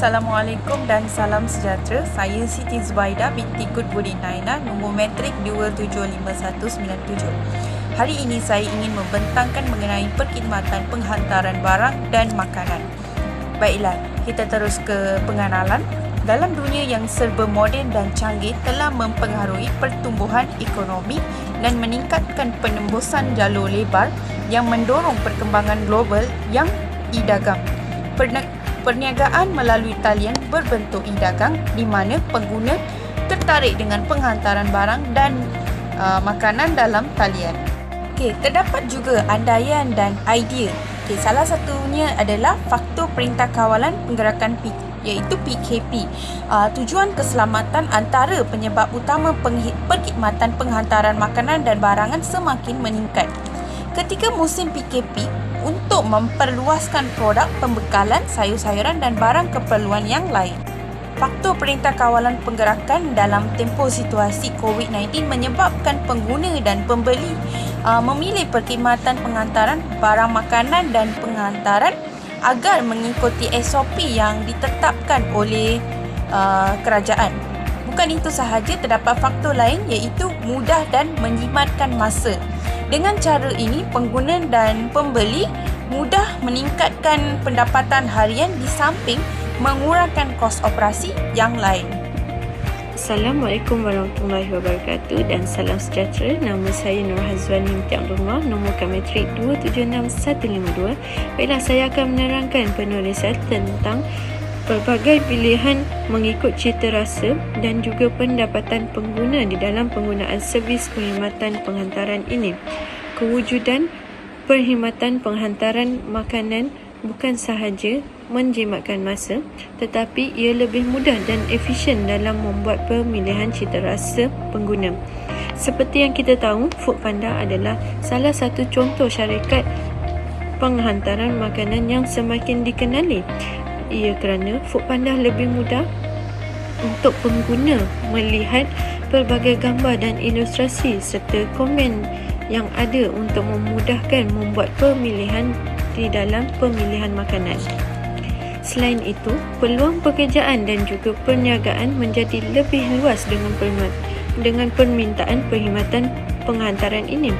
Assalamualaikum dan salam sejahtera. Saya Siti Zubaida binti Kutbudin Naina, nombor matrik 275197. Hari ini saya ingin membentangkan mengenai perkhidmatan penghantaran barang dan makanan. Baiklah, kita terus ke pengenalan. Dalam dunia yang serba moden dan canggih telah mempengaruhi pertumbuhan ekonomi dan meningkatkan penembusan jalur lebar yang mendorong perkembangan global yang e-dagang. Perniagaan melalui talian berbentuk e-dagang di mana pengguna tertarik dengan penghantaran barang dan makanan dalam talian. Terdapat juga andaian dan idea. Salah satunya adalah faktor Perintah Kawalan Penggerakan iaitu PKP. Tujuan keselamatan antara penyebab utama perkhidmatan penghantaran makanan dan barangan semakin meningkat. Ketika musim PKP, untuk memperluaskan produk pembekalan sayur-sayuran dan barang keperluan yang lain. Faktor Perintah Kawalan Penggerakan dalam tempoh situasi COVID-19 menyebabkan pengguna dan pembeli memilih perkhidmatan penghantaran barang makanan dan penghantaran agar mengikuti SOP yang ditetapkan oleh kerajaan. Bukan itu sahaja, terdapat faktor lain iaitu mudah dan menjimatkan masa. Dengan cara ini, pengguna dan pembeli mudah meningkatkan pendapatan harian di samping mengurangkan kos operasi yang lain. Assalamualaikum warahmatullahi wabarakatuh dan salam sejahtera. Nama saya Nur Hazwani binti Abdullah, nombor matrik 276152. Baiklah, saya akan menerangkan penulisan tentang pelbagai pilihan mengikut cita rasa dan juga pendapatan pengguna di dalam penggunaan servis perkhidmatan penghantaran ini. Kewujudan perkhidmatan penghantaran makanan bukan sahaja menjimatkan masa, tetapi ia lebih mudah dan efisien dalam membuat pemilihan cita rasa pengguna. Seperti yang kita tahu, Foodpanda adalah salah satu contoh syarikat penghantaran makanan yang semakin dikenali. Ia kerana Foodpanda lebih mudah untuk pengguna melihat pelbagai gambar dan ilustrasi serta komen yang ada untuk memudahkan membuat pemilihan di dalam pemilihan makanan. Selain itu, peluang pekerjaan dan juga perniagaan menjadi lebih luas dengan permintaan perkhidmatan penghantaran ini.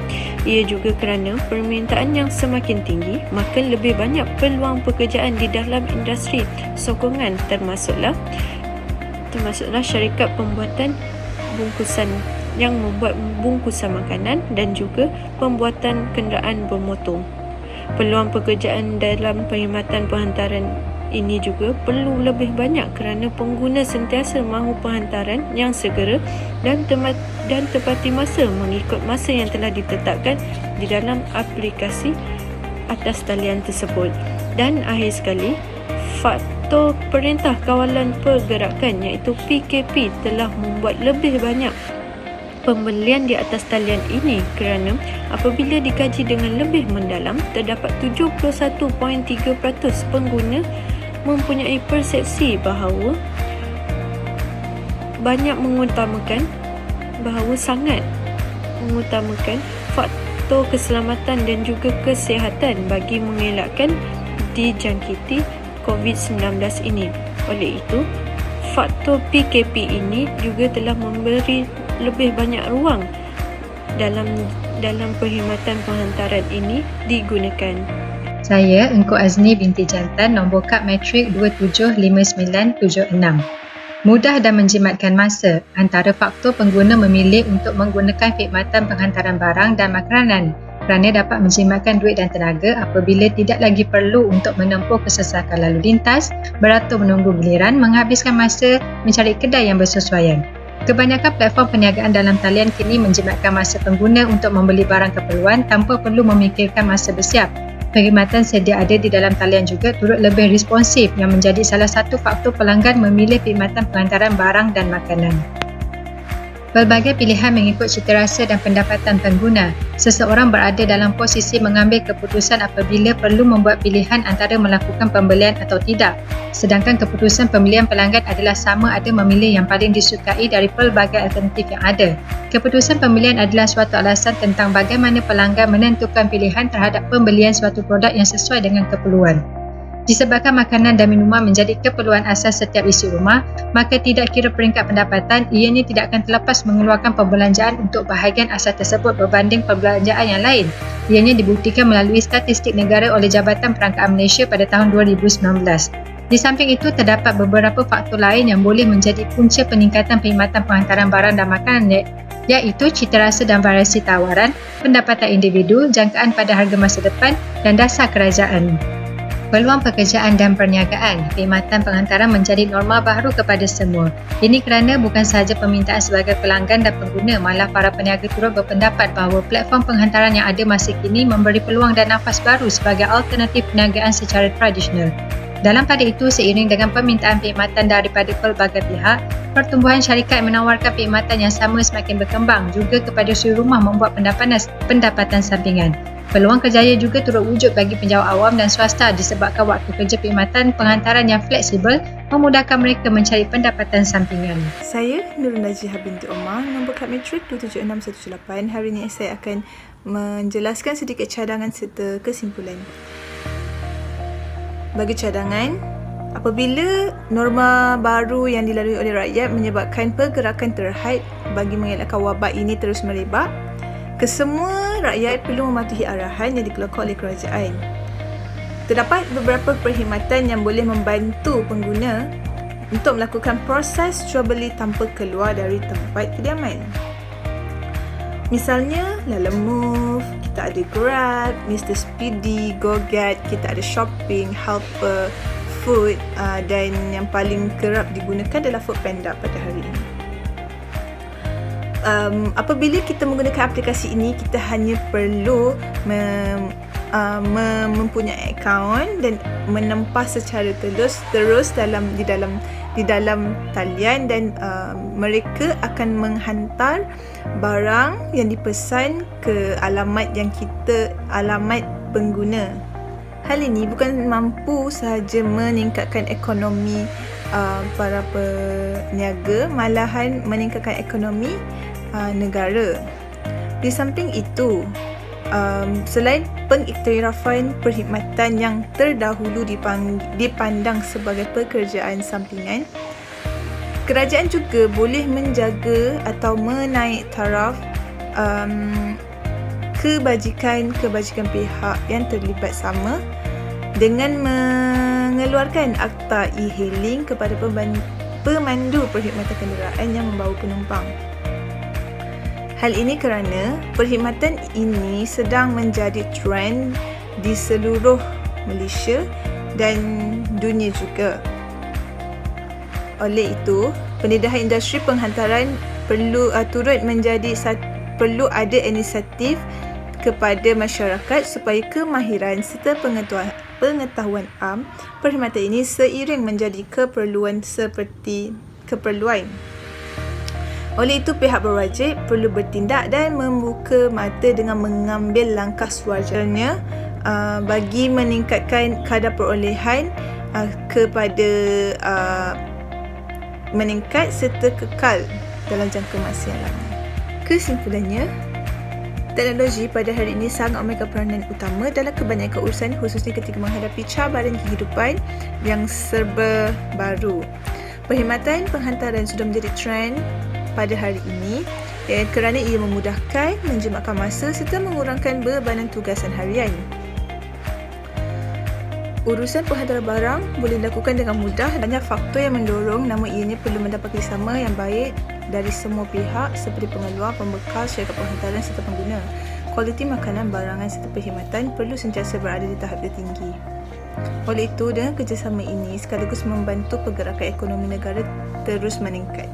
Ia juga kerana permintaan yang semakin tinggi, maka lebih banyak peluang pekerjaan di dalam industri sokongan termasuklah syarikat pembuatan bungkusan yang membuat bungkusan makanan dan juga pembuatan kenderaan bermotor. Peluang pekerjaan dalam perkhidmatan penghantaran ini juga perlu lebih banyak kerana pengguna sentiasa mahu penghantaran yang segera dan tepati masa mengikut masa yang telah ditetapkan di dalam aplikasi atas talian tersebut. Dan akhir sekali, faktor Perintah Kawalan Pergerakan iaitu PKP telah membuat lebih banyak pembelian di atas talian ini kerana apabila dikaji dengan lebih mendalam, terdapat 71.3% pengguna mempunyai persepsi bahawa sangat mengutamakan faktor keselamatan dan juga kesihatan bagi mengelakkan dijangkiti COVID-19 ini. Oleh itu, faktor PKP ini juga telah memberi lebih banyak ruang dalam perkhidmatan penghantaran ini digunakan. Saya Engku Azni binti Jantan, nombor kad matrik 275976. Mudah dan menjimatkan masa. Antara faktor pengguna memilih untuk menggunakan khidmatan penghantaran barang dan makanan kerana dapat menjimatkan duit dan tenaga apabila tidak lagi perlu untuk menempuh kesesakan lalu lintas, beratur menunggu giliran, menghabiskan masa mencari kedai yang bersesuaian. Kebanyakan platform perniagaan dalam talian kini menjimatkan masa pengguna untuk membeli barang keperluan tanpa perlu memikirkan masa bersiap. Perkhidmatan sedia ada di dalam talian juga turut lebih responsif yang menjadi salah satu faktor pelanggan memilih perkhidmatan penghantaran barang dan makanan. Pelbagai pilihan mengikut cita rasa dan pendapatan pengguna. Seseorang berada dalam posisi mengambil keputusan apabila perlu membuat pilihan antara melakukan pembelian atau tidak. Sedangkan keputusan pembelian pelanggan adalah sama ada memilih yang paling disukai dari pelbagai alternatif yang ada. Keputusan pembelian adalah suatu alasan tentang bagaimana pelanggan menentukan pilihan terhadap pembelian suatu produk yang sesuai dengan keperluan. Disebabkan makanan dan minuman menjadi keperluan asas setiap isi rumah, maka tidak kira peringkat pendapatan, ianya tidak akan terlepas mengeluarkan perbelanjaan untuk bahagian asas tersebut berbanding perbelanjaan yang lain. Ianya dibuktikan melalui statistik negara oleh Jabatan Perangkaan Malaysia pada tahun 2019. Di samping itu, terdapat beberapa faktor lain yang boleh menjadi punca peningkatan perkhidmatan penghantaran barang dan makanan, iaitu citarasa dan variasi tawaran, pendapatan individu, jangkaan pada harga masa depan dan dasar kerajaan. Peluang pekerjaan dan perniagaan, perkhidmatan penghantaran menjadi norma baru kepada semua. Ini kerana bukan sahaja permintaan sebagai pelanggan dan pengguna, malah para peniaga turut berpendapat bahawa platform penghantaran yang ada masa kini memberi peluang dan nafas baru sebagai alternatif perniagaan secara tradisional. Dalam pada itu, seiring dengan permintaan perkhidmatan daripada pelbagai pihak, pertumbuhan syarikat yang menawarkan perkhidmatan yang sama semakin berkembang juga kepada suri rumah membuat pendapatan sampingan. Peluang kerjaya juga turut wujud bagi penjawat awam dan swasta disebabkan waktu kerja perkhidmatan penghantaran yang fleksibel memudahkan mereka mencari pendapatan sampingan. Saya Nurul Najihah binti Omar, nombor kad matrik 27618. Hari ini saya akan menjelaskan sedikit cadangan serta kesimpulan. Bagi cadangan, apabila norma baru yang dilalui oleh rakyat menyebabkan pergerakan terhad bagi mengelakkan wabak ini terus merebak, kesemua rakyat perlu mematuhi arahan yang dikeluarkan oleh kerajaan. Terdapat beberapa perkhidmatan yang boleh membantu pengguna untuk melakukan proses jual beli tanpa keluar dari tempat kediaman. Misalnya, Lalamove, kita ada Grab, Mr. Speedy, GoGet, kita ada Shopping, Helper, Food dan yang paling kerap digunakan adalah Foodpanda pada hari ini. Apabila kita menggunakan aplikasi ini, kita hanya perlu mempunyai akaun dan menempah secara terus di dalam talian dan mereka akan menghantar barang yang dipesan ke alamat pengguna. Hal ini bukan mampu sahaja meningkatkan ekonomi para peniaga, malahan meningkatkan ekonomi negara. Di samping itu, selain pengiktirafan perkhidmatan yang terdahulu dipandang sebagai pekerjaan sampingan, kerajaan juga boleh menjaga atau menaik taraf kebajikan pihak yang terlibat sama dengan mengeluarkan akta e-hailing kepada pemandu perkhidmatan kenderaan yang membawa penumpang. Hal ini kerana perkhidmatan ini sedang menjadi trend di seluruh Malaysia dan dunia juga. Oleh itu, pendedahan industri penghantaran perlu ada inisiatif kepada masyarakat supaya kemahiran serta pengetahuan am perkhidmatan ini seiring menjadi keperluan. Oleh itu, pihak berwajib perlu bertindak dan membuka mata dengan mengambil langkah sewajarnya bagi meningkatkan kadar perolehan meningkat serta kekal dalam jangka masa yang lama. Kesimpulannya, teknologi pada hari ini sangat memegang peranan utama dalam kebanyakan urusan, khususnya ketika menghadapi cabaran kehidupan yang serba baru. Perkhidmatan penghantaran sudah menjadi trend pada hari ini kerana ia memudahkan, menjimatkan masa serta mengurangkan bebanan tugasan harian. Urusan penghantaran barang boleh dilakukan dengan mudah. Banyak faktor yang mendorong, namun ianya perlu mendapat kerjasama yang baik dari semua pihak seperti pengeluar, pembekal, syarikat penghantaran serta pengguna. Kualiti makanan, barangan serta perkhidmatan perlu sentiasa berada di tahap tertinggi. Oleh itu, dengan kerjasama ini sekaligus membantu pergerakan ekonomi negara terus meningkat.